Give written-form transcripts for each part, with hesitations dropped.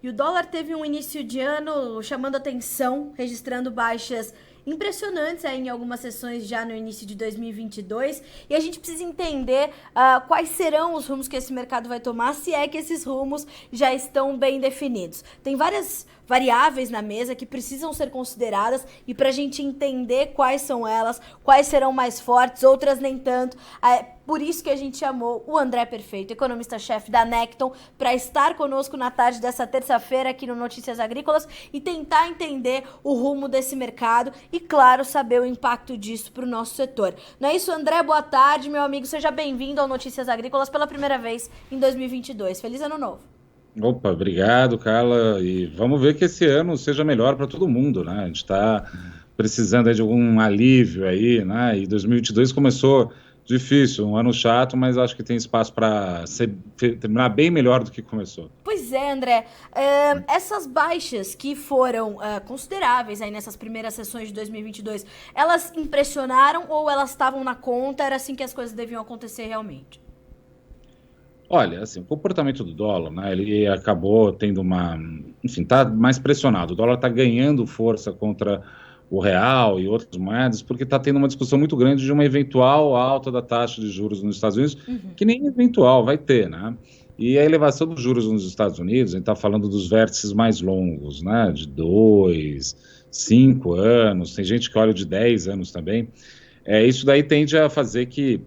E o dólar teve um início de ano chamando atenção, registrando baixas impressionantes aí em algumas sessões já no início de 2022, e a gente precisa entender quais serão os rumos que esse mercado vai tomar, se é que esses rumos já estão bem definidos. Tem várias variáveis na mesa que precisam ser consideradas, e para a gente entender quais são elas, quais serão mais fortes, outras nem tanto, por isso que a gente chamou o André Perfeito, economista-chefe da Necton, para estar conosco na tarde dessa terça-feira aqui no Notícias Agrícolas e tentar entender o rumo desse mercado e, claro, saber o impacto disso para o nosso setor. Não é isso, André? Boa tarde, meu amigo. Seja bem-vindo ao Notícias Agrícolas pela primeira vez em 2022. Feliz Ano Novo. Opa, obrigado, Carla. E vamos ver que esse ano seja melhor para todo mundo, né? A gente está precisando de algum alívio aí, né? E 2022 começou difícil, um ano chato, mas acho que tem espaço para terminar bem melhor do que começou. Pois é, André. Essas baixas que foram consideráveis aí nessas primeiras sessões de 2022, elas impressionaram ou elas estavam na conta? Era assim que as coisas deviam acontecer realmente? Olha, assim, o comportamento do dólar, né, ele acabou tendo enfim, está mais pressionado. O dólar está ganhando força contra o real e outras moedas, porque está tendo uma discussão muito grande de uma eventual alta da taxa de juros nos Estados Unidos, que nem eventual vai ter, né? E a elevação dos juros nos Estados Unidos, a gente está falando dos vértices mais longos, né, de 2, 5 anos, tem gente que olha de 10 anos também. Isso daí tende a fazer que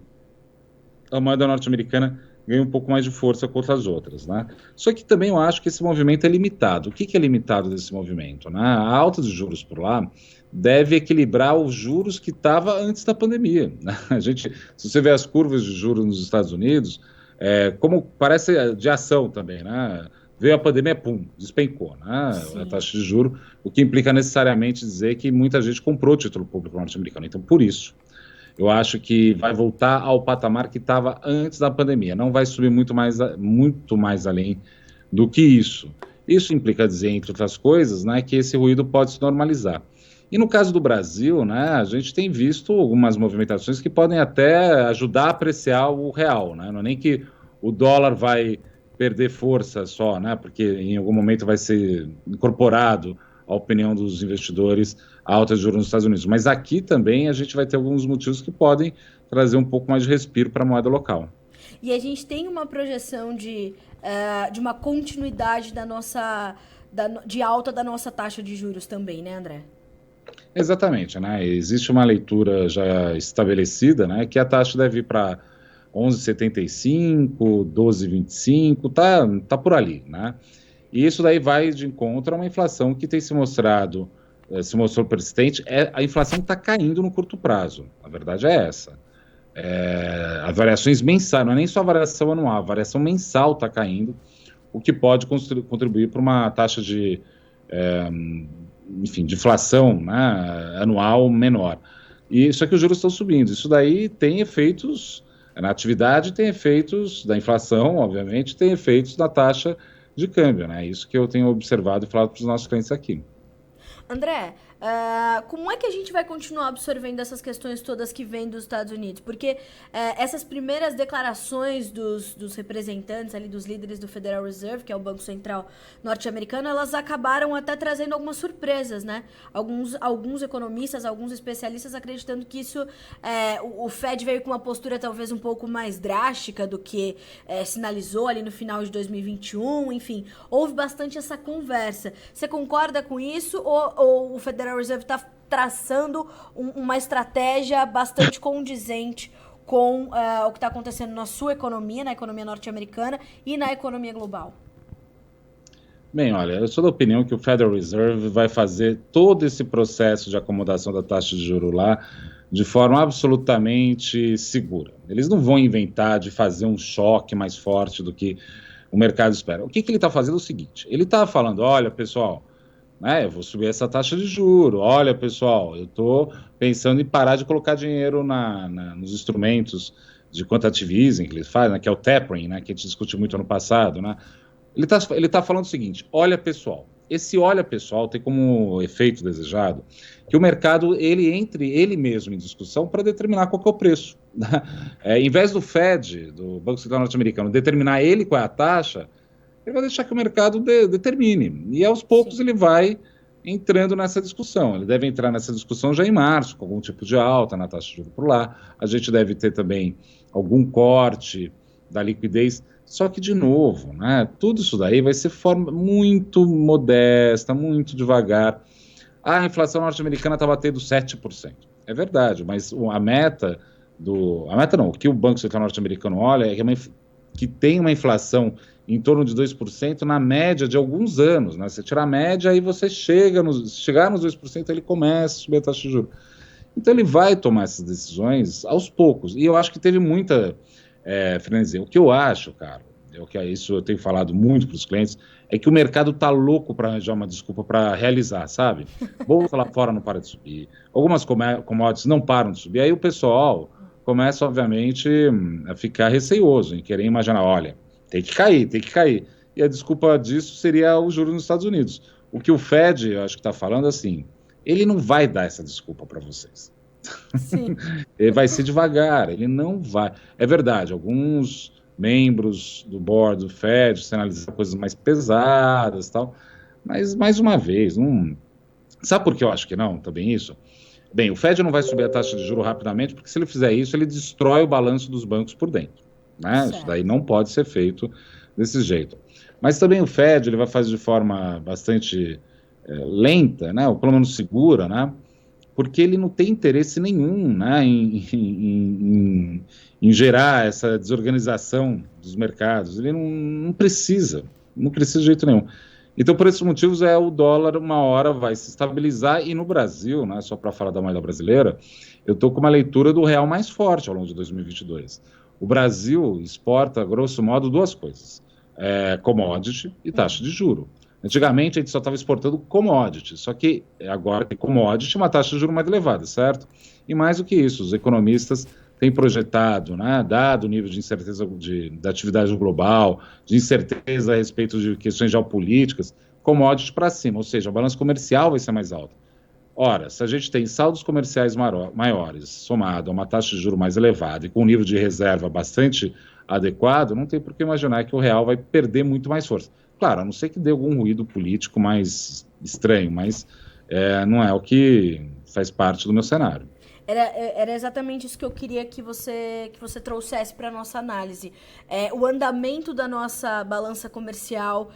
a moeda norte-americana ganha um pouco mais de força contra as outras, né? Só que também eu acho que esse movimento é limitado. O que é limitado desse movimento, né? A alta de juros por lá deve equilibrar os juros que estava antes da pandemia, né? Se você vê as curvas de juros nos Estados Unidos, como parece de ação também, né? Veio a pandemia, pum, despencou, né? Sim. A taxa de juros, o que implica necessariamente dizer que muita gente comprou título público norte-americano. Então, por isso, eu acho que vai voltar ao patamar que estava antes da pandemia. Não vai subir muito mais além do que isso. Isso implica dizer, entre outras coisas, né, que esse ruído pode se normalizar. E no caso do Brasil, né, a gente tem visto algumas movimentações que podem até ajudar a apreciar o real, né? Não é nem que o dólar vai perder força só, né, porque em algum momento vai ser incorporado à opinião dos investidores a alta de juros nos Estados Unidos. Mas aqui também a gente vai ter alguns motivos que podem trazer um pouco mais de respiro para a moeda local. E a gente tem uma projeção de uma continuidade de alta da nossa taxa de juros também, né, André? Exatamente, né? Existe uma leitura já estabelecida, né, que a taxa deve ir para 11,75, 12,25, tá por ali, né? E isso daí vai de encontro a uma inflação que tem se mostrou persistente. A inflação está caindo no curto prazo, a verdade é essa. As variações mensais, não é nem só a variação anual, a variação mensal está caindo, o que pode contribuir para uma taxa de inflação, né, anual menor. E só que os juros estão subindo. Isso daí tem efeitos na atividade, tem efeitos da inflação, obviamente, tem efeitos na taxa de câmbio, né? Isso que eu tenho observado e falado para os nossos clientes aqui. André, como é que a gente vai continuar absorvendo essas questões todas que vêm dos Estados Unidos? Porque essas primeiras declarações dos representantes ali, dos líderes do Federal Reserve, que é o Banco Central norte-americano, elas acabaram até trazendo algumas surpresas, né? Alguns economistas, alguns especialistas acreditando que isso, o Fed veio com uma postura talvez um pouco mais drástica do que sinalizou ali no final de 2021, enfim, houve bastante essa conversa. Você concorda com isso ou o Federal Reserve está traçando uma estratégia bastante condizente com o que está acontecendo na sua economia, na economia norte-americana e na economia global? Bem, olha, eu sou da opinião que o Federal Reserve vai fazer todo esse processo de acomodação da taxa de juros lá de forma absolutamente segura. Eles não vão inventar de fazer um choque mais forte do que o mercado espera. O que ele está fazendo é o seguinte, ele está falando, olha, pessoal, eu vou subir essa taxa de juros. Olha, pessoal, eu estou pensando em parar de colocar dinheiro nos instrumentos de quantitative easing que eles fazem, né, que é o tapering, né, que a gente discutiu muito ano passado. Né? Ele tá falando o seguinte, olha, pessoal, esse olha, pessoal, tem como efeito desejado que o mercado entre ele mesmo em discussão para determinar qual que é o preço. Né? Em vez do Fed, do Banco Central Norte-Americano, determinar ele qual é a taxa, ele vai deixar que o mercado determine. E aos poucos Sim. ele vai entrando nessa discussão. Ele deve entrar nessa discussão já em março, com algum tipo de alta na taxa de juros por lá. A gente deve ter também algum corte da liquidez. Só que, de novo, né, tudo isso daí vai ser forma muito modesta, muito devagar. A inflação norte-americana está batendo 7%. É verdade, mas a meta A meta não, o que o Banco Central norte-americano olha é que tem uma inflação em torno de 2% na média de alguns anos, né? Você tira a média, aí você chegar nos 2%, ele começa a subir a taxa de juros. Então ele vai tomar essas decisões aos poucos. E eu acho que teve muita frenesi. O que eu acho, cara, isso eu tenho falado muito para os clientes, é que o mercado tá louco para arranjar uma desculpa para realizar, sabe? Bolsa lá fora não para de subir, algumas commodities não param de subir, aí o pessoal começa, obviamente, a ficar receioso, em querer imaginar, olha, tem que cair, tem que cair. E a desculpa disso seria o juro nos Estados Unidos. O que o Fed, eu acho que está falando assim, ele não vai dar essa desculpa para vocês. Sim. Ele vai ser devagar, ele não vai. É verdade, alguns membros do board do Fed sinalizam coisas mais pesadas e tal, mas, mais uma vez, não... Sabe por que eu acho que não, também isso? Bem, o Fed não vai subir a taxa de juros rapidamente, porque se ele fizer isso, ele destrói o balanço dos bancos por dentro, né? Isso daí Certo. não pode ser feito desse jeito. Mas também o Fed, ele vai fazer de forma bastante lenta, né? Ou pelo menos segura, né? Porque ele não tem interesse nenhum, né, em gerar essa desorganização dos mercados. Ele não precisa, não precisa de jeito nenhum. Então, por esses motivos, o dólar uma hora vai se estabilizar, e no Brasil, né, só para falar da moeda brasileira, eu estou com uma leitura do real mais forte ao longo de 2022. O Brasil exporta, grosso modo, duas coisas: commodity e taxa de juro. Antigamente a gente só estava exportando commodity, só que agora tem commodity uma taxa de juros mais elevada, certo? E mais do que isso, os economistas têm projetado, né, dado o nível de incerteza da atividade global, de incerteza a respeito de questões geopolíticas, commodity para cima, ou seja, o balanço comercial vai ser mais alto. Ora, se a gente tem saldos comerciais maiores, somado a uma taxa de juros mais elevada e com um nível de reserva bastante adequado, não tem por que imaginar que o real vai perder muito mais força. Claro, a não ser que dê algum ruído político mais estranho, mas não é o que faz parte do meu cenário. Era exatamente isso que eu queria que você trouxesse para a nossa análise. O andamento da nossa balança comercial,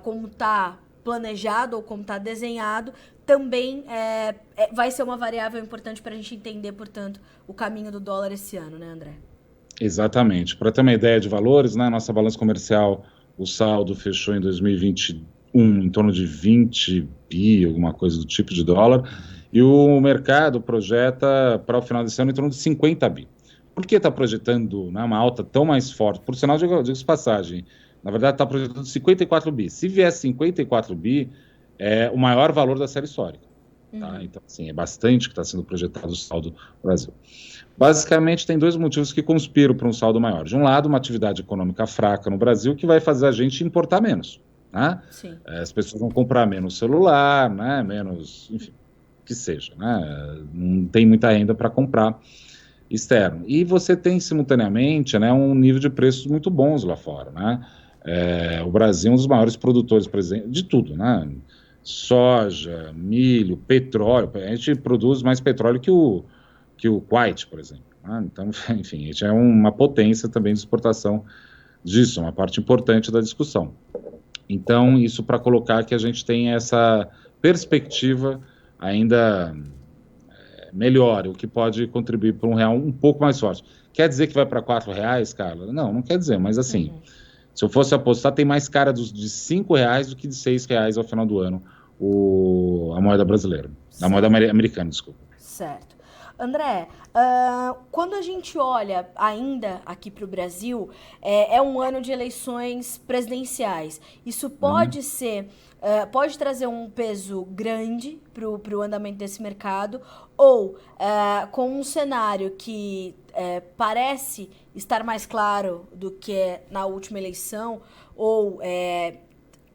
como está planejado ou como está desenhado, também vai ser uma variável importante para a gente entender, portanto, o caminho do dólar esse ano, né, André? Exatamente. Para ter uma ideia de valores, né, nossa balança comercial, o saldo fechou em 2021 em torno de 20 bi, alguma coisa do tipo de dólar, e o mercado projeta para o final desse ano em torno de 50 bi. Por que está projetando, né, uma alta tão mais forte? Por sinal, digo de passagem, na verdade está projetando 54 bi. Se vier 54 bi, é o maior valor da série histórica. Tá? Então, assim, é bastante que está sendo projetado o saldo no Brasil. Basicamente, tem dois motivos que conspiram para um saldo maior. De um lado, uma atividade econômica fraca no Brasil que vai fazer a gente importar menos. Né? Sim. As pessoas vão comprar menos celular, né? Menos, enfim, que seja. Né? Não tem muita renda para comprar externo. E você tem, simultaneamente, né, um nível de preços muito bons lá fora. Né? O Brasil é um dos maiores produtores, por exemplo, de tudo, né? Soja, milho, petróleo. A gente produz mais petróleo que o Kuwait, por exemplo. Né? Então, enfim, a gente é uma potência também de exportação disso, uma parte importante da discussão. Então, isso para colocar que a gente tem essa perspectiva ainda melhor, o que pode contribuir para um real um pouco mais forte. Quer dizer que vai para R$ 4, Carla? Não, não quer dizer, mas assim, se eu fosse apostar, tem mais cara de R$ 5 do que de R$ 6 ao final do ano a moeda brasileira, a moeda americana, desculpa. Certo. André, quando a gente olha ainda aqui para o Brasil, é um ano de eleições presidenciais. Isso pode ser, pode trazer um peso grande para o andamento desse mercado, ou com um cenário que parece estar mais claro do que na última eleição, ou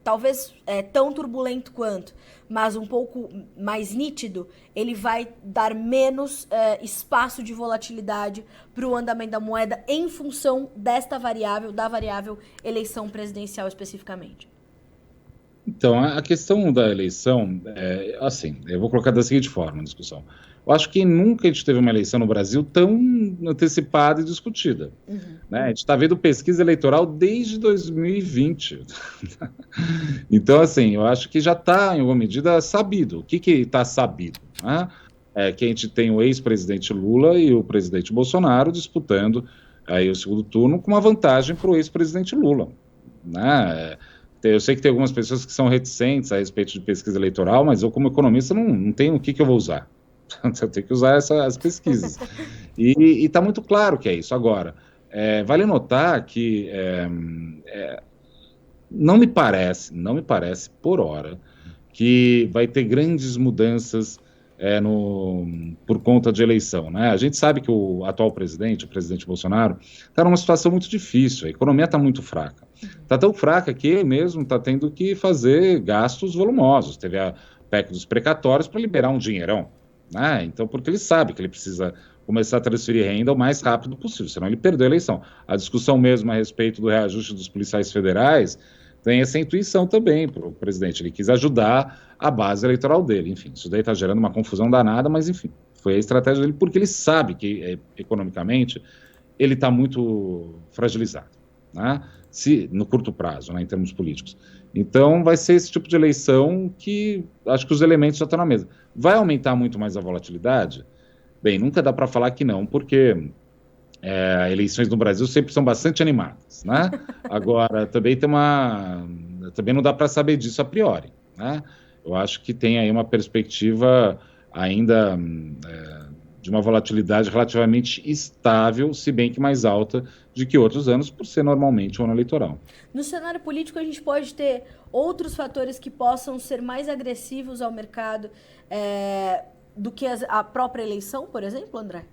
talvez tão turbulento quanto, mas um pouco mais nítido, ele vai dar menos espaço de volatilidade para o andamento da moeda em função desta variável, da variável eleição presidencial especificamente? Então, a questão da eleição, assim, eu vou colocar da seguinte forma a discussão. Eu acho que nunca a gente teve uma eleição no Brasil tão antecipada e discutida. Né? A gente está vendo pesquisa eleitoral desde 2020. Então, assim, eu acho que já está, em alguma medida, sabido. O que está sabido? Né? É que a gente tem o ex-presidente Lula e o presidente Bolsonaro disputando aí o segundo turno com uma vantagem para o ex-presidente Lula. Né? Eu sei que tem algumas pessoas que são reticentes a respeito de pesquisa eleitoral, mas eu, como economista, não tenho o que eu vou usar. Eu tenho que usar as pesquisas. E está muito claro que é isso. Agora, vale notar que não me parece, por hora, que vai ter grandes mudanças por conta de eleição. Né? A gente sabe que o atual presidente, o presidente Bolsonaro, está numa situação muito difícil, a economia está muito fraca. Está tão fraca que ele mesmo está tendo que fazer gastos volumosos. Teve a PEC dos precatórios para liberar um dinheirão. Né? Então, porque ele sabe que ele precisa começar a transferir renda o mais rápido possível, senão ele perdeu a eleição. A discussão mesmo a respeito do reajuste dos policiais federais tem essa intuição também para o presidente. Ele quis ajudar a base eleitoral dele. Enfim, isso daí está gerando uma confusão danada, mas enfim, foi a estratégia dele, porque ele sabe que economicamente ele está muito fragilizado, né? No curto prazo, né, em termos políticos. Então, vai ser esse tipo de eleição que acho que os elementos já estão na mesa. Vai aumentar muito mais a volatilidade? Bem, nunca dá para falar que não, porque eleições no Brasil sempre são bastante animadas, né? Agora, também também não dá para saber disso a priori, né? Eu acho que tem aí uma perspectiva ainda de uma volatilidade relativamente estável, se bem que mais alta de que outros anos, por ser normalmente um ano eleitoral. No cenário político, a gente pode ter outros fatores que possam ser mais agressivos ao mercado do que a própria eleição, por exemplo, André?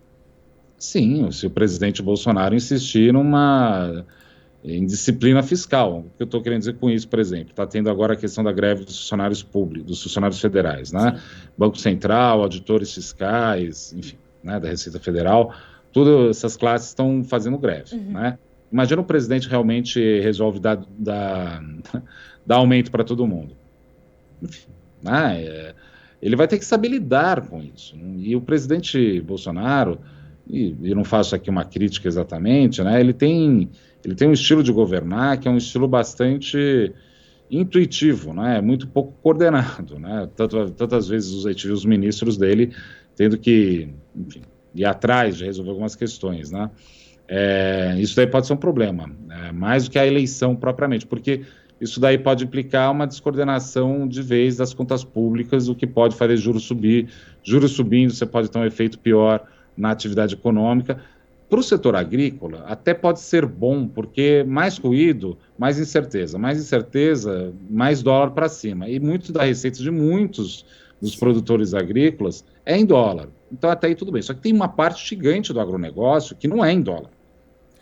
Sim, se o presidente Bolsonaro insistir em disciplina fiscal. O que eu estou querendo dizer com isso, por exemplo? Está tendo agora a questão da greve dos funcionários públicos, dos funcionários federais, né? Sim. Banco Central, auditores fiscais, enfim, né, da Receita Federal, todas essas classes estão fazendo greve, né? Imagina o presidente realmente resolve dar aumento para todo mundo. Enfim, né? Ele vai ter que saber lidar com isso. E o presidente Bolsonaro, e eu não faço aqui uma crítica exatamente, né? Ele tem um estilo de governar que é um estilo bastante intuitivo, né? Muito pouco coordenado, né? Tantas vezes os ministros dele tendo que, enfim, ir atrás de resolver algumas questões, né? Isso daí pode ser um problema, mais do que a eleição propriamente, porque isso daí pode implicar uma descoordenação de vez das contas públicas, o que pode fazer juros subir. Juros subindo, você pode ter um efeito pior na atividade econômica. Para o setor agrícola, até pode ser bom, porque mais ruído, mais incerteza. Mais incerteza, mais dólar para cima. E muito da receita de muitos dos produtores agrícolas é em dólar. Então, até aí tudo bem. Só que tem uma parte gigante do agronegócio que não é em dólar.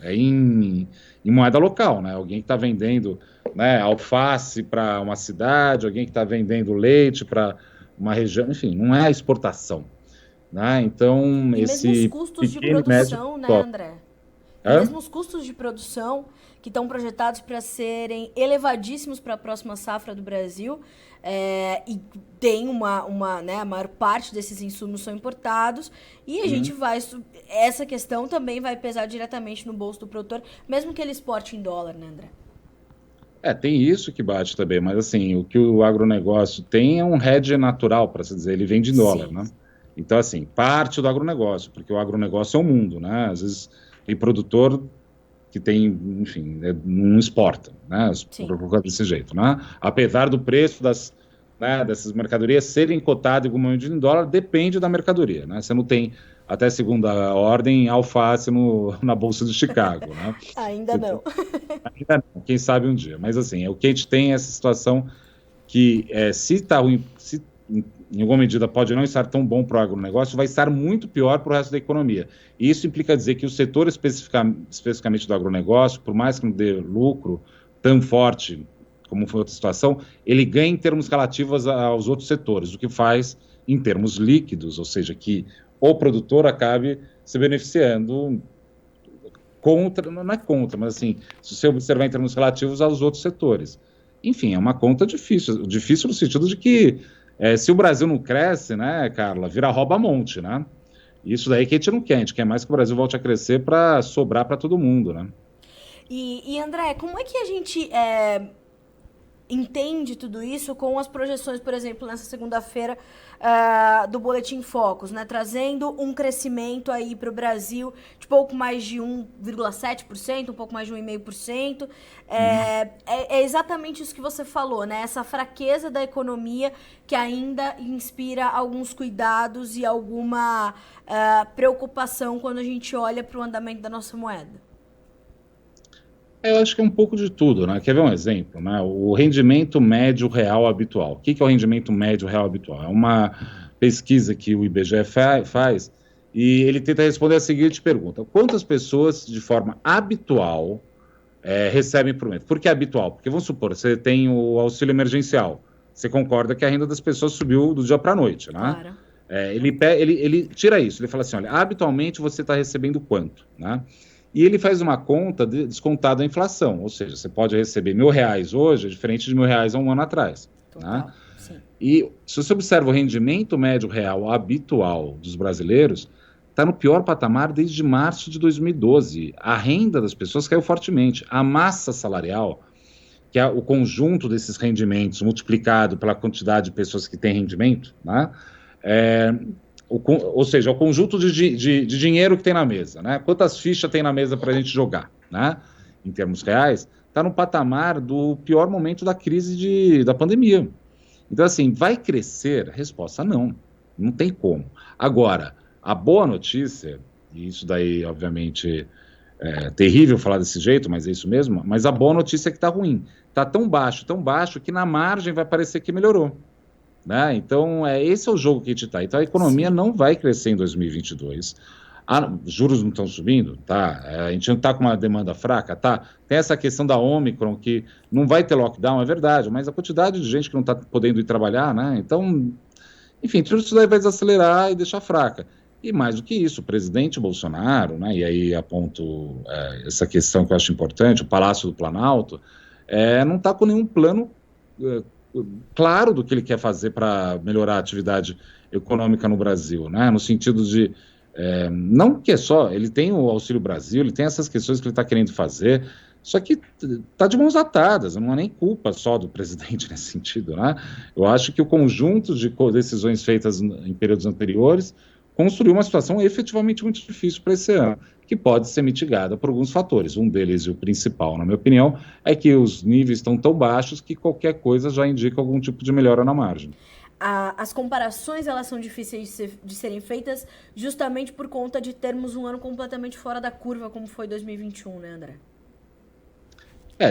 É em moeda local, né? Alguém que está vendendo, né, alface para uma cidade, alguém que está vendendo leite para uma região, enfim, não é a exportação. Né? Então, e mesmo os custos de produção, né, André? Mesmo os custos de produção que estão projetados para serem elevadíssimos para a próxima safra do Brasil, e tem né, a maior parte desses insumos são importados, e a gente essa questão também vai pesar diretamente no bolso do produtor, mesmo que ele exporte em dólar, né, André? Tem isso que bate também, mas assim, o que o agronegócio tem é um hedge natural, para se dizer, ele vende em dólar, né? Então, assim, parte do agronegócio, porque o agronegócio é o mundo, né? Às vezes tem produtor que tem, enfim, não exporta, né? Por causa desse jeito, né? Apesar do preço dessas mercadorias serem cotadas em algum momento em dólar, depende da mercadoria, né? Você não tem, até segunda ordem, alface na Bolsa de Chicago, né? Ainda não. Ainda não, quem sabe um dia. Mas, assim, o que a gente tem é essa situação que, se está ruim, em alguma medida pode não estar tão bom para o agronegócio, vai estar muito pior para o resto da economia. E isso implica dizer que o setor especificamente do agronegócio, por mais que não dê lucro tão forte, como foi outra situação, ele ganha em termos relativos aos outros setores, o que faz em termos líquidos, ou seja, que o produtor acabe se beneficiando contra, não é contra, mas assim, se você observar em termos relativos aos outros setores. Enfim, é uma conta difícil no sentido de que se o Brasil não cresce, né, Carla, vira rouba-monte, né? Isso daí que a gente quer mais que o Brasil volte a crescer para sobrar para todo mundo, né? E André, como é que a gente entende tudo isso com as projeções, por exemplo, nessa segunda-feira do Boletim Focus, né? Trazendo um crescimento aí para o Brasil de pouco mais de 1,7%, um pouco mais de 1,5%. É exatamente isso que você falou, né? Essa fraqueza da economia que ainda inspira alguns cuidados e alguma preocupação quando a gente olha para o andamento da nossa moeda. Eu acho que é um pouco de tudo, né? Quer ver um exemplo, né? O rendimento médio real habitual. O que é o rendimento médio real habitual? É uma pesquisa que o IBGE faz e ele tenta responder a seguinte pergunta: quantas pessoas, de forma habitual, recebem por mês? Por que habitual? Porque, vamos supor, você tem o auxílio emergencial. Você concorda que a renda das pessoas subiu do dia para a noite, né? Claro. Ele tira isso, ele fala assim, olha, habitualmente você está recebendo quanto, né? E ele faz uma conta descontada a inflação, ou seja, você pode receber R$1.000 hoje, diferente de R$1.000 há um ano atrás. Total, né? sim. E se você observa o rendimento médio real habitual dos brasileiros, está no pior patamar desde março de 2012. A renda das pessoas caiu fortemente. A massa salarial, que é o conjunto desses rendimentos multiplicado pela quantidade de pessoas que têm rendimento, né? Ou seja, o conjunto de dinheiro que tem na mesa, né? Quantas fichas tem na mesa para a gente jogar, né? Em termos reais, está no patamar do pior momento da crise da pandemia. Então, assim, vai crescer? Resposta, não tem como. Agora, a boa notícia, e isso daí, obviamente, é terrível falar desse jeito, mas é isso mesmo, mas a boa notícia é que está ruim. Está tão baixo, que na margem vai parecer que melhorou. Né? Então, esse é o jogo que a gente está. Então, a economia não vai crescer em 2022. Juros não estão subindo? Tá. A gente não está com uma demanda fraca? Tá. Tem essa questão da Omicron, que não vai ter lockdown, é verdade, mas a quantidade de gente que não está podendo ir trabalhar, né? Então, enfim, tudo isso daí vai desacelerar e deixar fraca. E mais do que isso, o presidente Bolsonaro, né, e aí aponto essa questão que eu acho importante, o Palácio do Planalto, não está com nenhum plano claro do que ele quer fazer para melhorar a atividade econômica no Brasil, né? No sentido de, não que é só, ele tem o Auxílio Brasil, ele tem essas questões que ele está querendo fazer, só que está de mãos atadas, não é nem culpa só do presidente nesse sentido, né? Eu acho que o conjunto de decisões feitas em períodos anteriores construiu uma situação efetivamente muito difícil para esse ano, que pode ser mitigada por alguns fatores. Um deles, e o principal, na minha opinião, é que os níveis estão tão baixos que qualquer coisa já indica algum tipo de melhora na margem. As comparações, elas são difíceis de serem feitas justamente por conta de termos um ano completamente fora da curva, como foi 2021, né, André?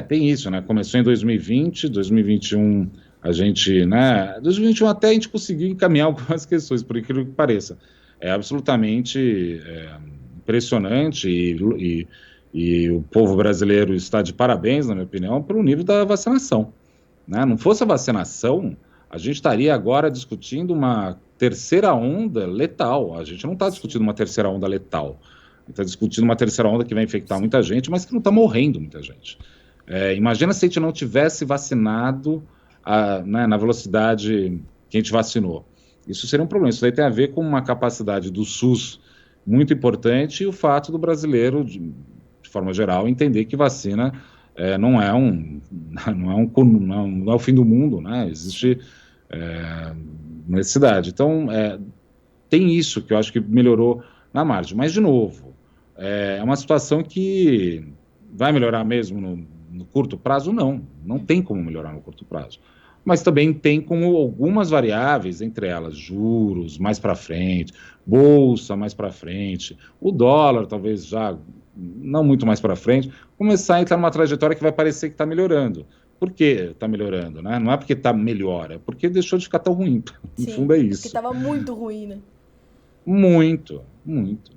Tem isso, né? Começou em 2020, 2021 a gente, né? 2021 até a gente conseguiu encaminhar algumas questões, por incrível que pareça. É absolutamente impressionante e o povo brasileiro está de parabéns, na minha opinião, pelo nível da vacinação. Né? Não fosse a vacinação, a gente estaria agora discutindo uma terceira onda letal. A gente não está discutindo uma terceira onda letal. A gente está discutindo uma terceira onda que vai infectar muita gente, mas que não está morrendo muita gente. Imagina se a gente não tivesse vacinado né, na velocidade que a gente vacinou. Isso seria um problema. Isso daí tem a ver com uma capacidade do SUS muito importante e o fato do brasileiro, de forma geral, entender que vacina não é o fim do mundo, né? Existe necessidade. Então, tem isso que eu acho que melhorou na margem. Mas, de novo, é uma situação que vai melhorar mesmo no curto prazo? Não tem como melhorar no curto prazo. Mas também tem como algumas variáveis, entre elas juros mais para frente, bolsa mais para frente, o dólar talvez já não muito mais para frente, começar a entrar numa trajetória que vai parecer que está melhorando. Por que está melhorando? Né? Não é porque está melhor, é porque deixou de ficar tão ruim. No fundo é isso. Porque estava muito ruim, né? Muito.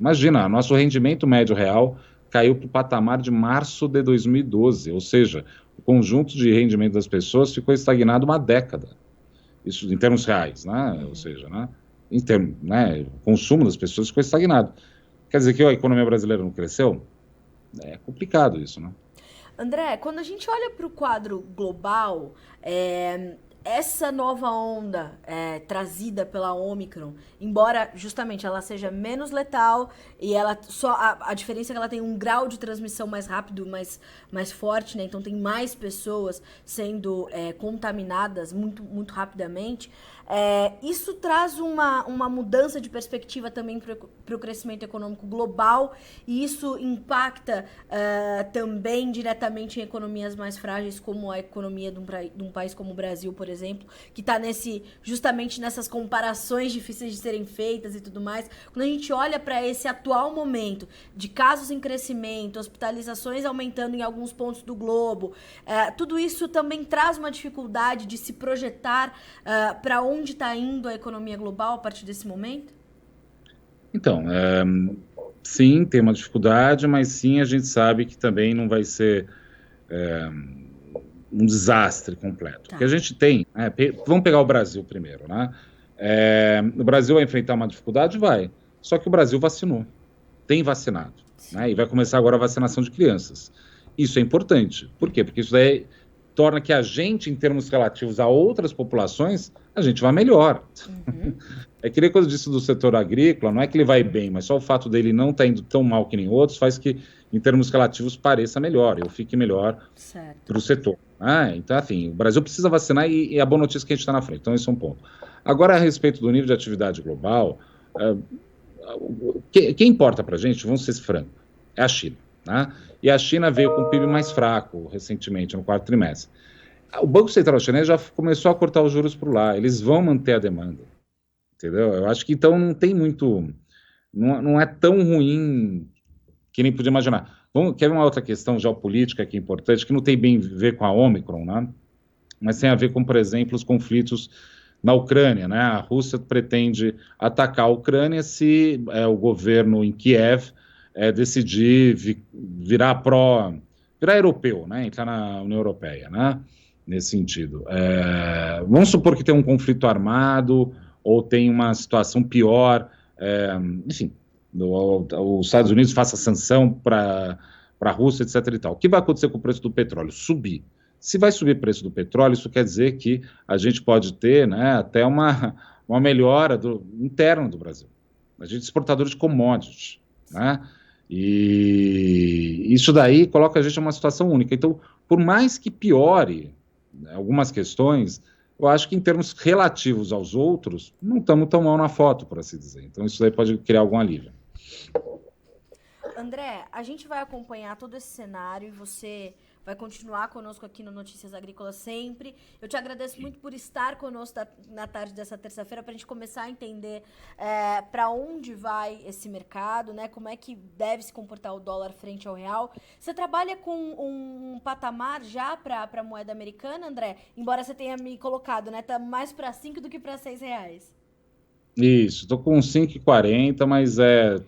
Imagina, nosso rendimento médio real caiu para o patamar de março de 2012, ou seja, o conjunto de rendimento das pessoas ficou estagnado uma década. Isso em termos reais, né? Ou seja, né? Em termos, né? O consumo das pessoas ficou estagnado. Quer dizer que a economia brasileira não cresceu? É complicado isso, né? André, quando a gente olha para o quadro global, essa nova onda trazida pela Omicron, embora justamente ela seja menos letal e ela só a diferença é que ela tem um grau de transmissão mais rápido, mais forte, né? Então tem mais pessoas sendo contaminadas muito rapidamente. Isso traz uma mudança de perspectiva também para o crescimento econômico global e isso impacta também diretamente em economias mais frágeis, como a economia de um país como o Brasil, por exemplo, que está justamente nessas comparações difíceis de serem feitas e tudo mais. Quando a gente olha para esse atual momento de casos em crescimento, hospitalizações aumentando em alguns pontos do globo, tudo isso também traz uma dificuldade de se projetar para onde está indo a economia global a partir desse momento? Então, sim, tem uma dificuldade, mas sim, a gente sabe que também não vai ser um desastre completo. Tá. O que a gente tem, vamos pegar o Brasil primeiro, né? O Brasil vai enfrentar uma dificuldade? Vai. Só que o Brasil vacinou, tem vacinado, né? E vai começar agora a vacinação de crianças. Isso é importante. Por quê? Porque isso daí torna que a gente, em termos relativos a outras populações, a gente vai melhor. Uhum. É que nem quando eu disse do setor agrícola, não é que ele vai bem, mas só o fato dele não estar indo tão mal que nem outros faz que, em termos relativos, pareça melhor, eu fique melhor para o setor. Então, assim, o Brasil precisa vacinar e a boa notícia é que a gente está na frente, então esse é um ponto. Agora, a respeito do nível de atividade global, quem importa para a gente, vamos ser francos, é a China, né? E a China veio com o PIB mais fraco recentemente, no quarto trimestre. O Banco Central chinês já começou a cortar os juros por lá, eles vão manter a demanda, entendeu? Eu acho que então não tem muito, não é tão ruim que nem podia imaginar. Quer ver uma outra questão geopolítica que é importante, que não tem bem a ver com a Omicron, né? Mas tem a ver com, por exemplo, os conflitos na Ucrânia, né? A Rússia pretende atacar a Ucrânia se o governo em Kiev decidir virar europeu, né? Entrar na União Europeia, né? Nesse sentido. Vamos supor que tem um conflito armado ou tem uma situação pior, enfim, os Estados Unidos faça sanção para a Rússia, etc. e tal. O que vai acontecer com o preço do petróleo? Subir. Se vai subir o preço do petróleo, isso quer dizer que a gente pode ter, né, até uma melhora interna do Brasil. A gente é exportador de commodities, né? E isso daí coloca a gente numa situação única. Então, por mais que piore, né, algumas questões, eu acho que em termos relativos aos outros, não estamos tão mal na foto, por assim dizer. Então, isso daí pode criar algum alívio. André, a gente vai acompanhar todo esse cenário e você vai continuar conosco aqui no Notícias Agrícolas sempre. Eu te agradeço muito por estar conosco na tarde dessa terça-feira para a gente começar a entender para onde vai esse mercado, né? Como é que deve se comportar o dólar frente ao real. Você trabalha com um patamar já para a moeda americana, André? Embora você tenha me colocado, né? Tá mais para 5 do que para R$6. Isso, estou com 5,40, mas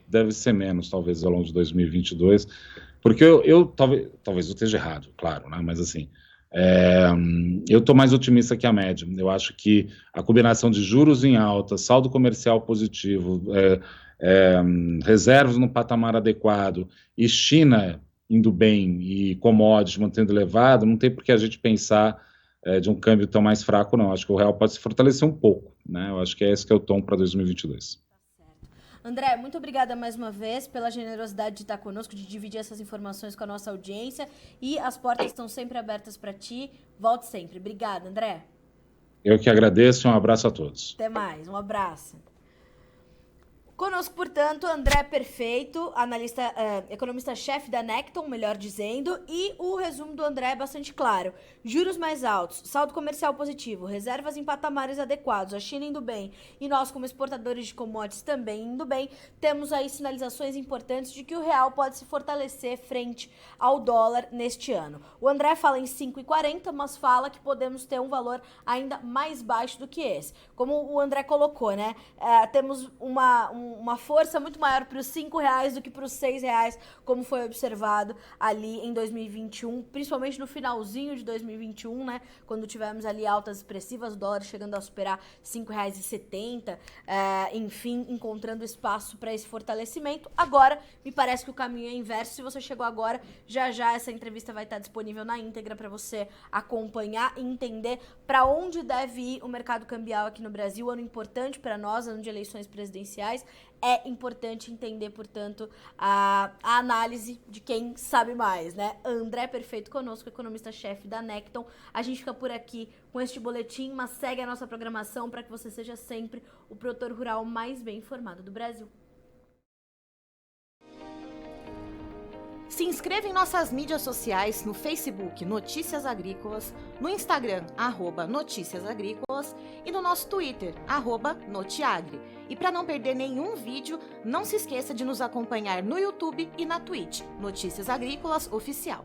deve ser menos, talvez, ao longo de 2022, porque talvez eu esteja errado, claro, né? Mas assim, eu estou mais otimista que a média. Eu acho que a combinação de juros em alta, saldo comercial positivo, reservas no patamar adequado e China indo bem e commodities mantendo elevado, não tem por que a gente pensar de um câmbio tão mais fraco, não. Acho que o real pode se fortalecer um pouco, né? Eu acho que esse que é o tom para 2022. André, muito obrigada mais uma vez pela generosidade de estar conosco, de dividir essas informações com a nossa audiência e as portas estão sempre abertas para ti. Volte sempre. Obrigada, André. Eu que agradeço, um abraço a todos. Até mais, um abraço. Conosco, portanto, André Perfeito, analista, economista-chefe da Necton, melhor dizendo, e o resumo do André é bastante claro. Juros mais altos, saldo comercial positivo, reservas em patamares adequados, a China indo bem e nós, como exportadores de commodities, também indo bem, temos aí sinalizações importantes de que o real pode se fortalecer frente ao dólar neste ano. O André fala em 5,40, mas fala que podemos ter um valor ainda mais baixo do que esse. Como o André colocou, né? Temos um uma força muito maior para os R$5 do que para os R$6, como foi observado ali em 2021, principalmente no finalzinho de 2021, né? Quando tivemos ali altas expressivas, o dólar chegando a superar R$5,70, enfim, encontrando espaço para esse fortalecimento. Agora, me parece que o caminho é inverso. Se você chegou agora, já essa entrevista vai estar disponível na íntegra para você acompanhar e entender para onde deve ir o mercado cambial aqui no Brasil. Ano importante para nós, ano de eleições presidenciais. É importante entender, portanto, a análise de quem sabe mais, né? André Perfeito conosco, economista-chefe da Necton. A gente fica por aqui com este boletim, mas segue a nossa programação para que você seja sempre o produtor rural mais bem informado do Brasil. Se inscreva em nossas mídias sociais, no Facebook Notícias Agrícolas, no Instagram @Notícias Agrícolas e no nosso Twitter @Notiagre. E para não perder nenhum vídeo, não se esqueça de nos acompanhar no YouTube e na Twitch, Notícias Agrícolas Oficial.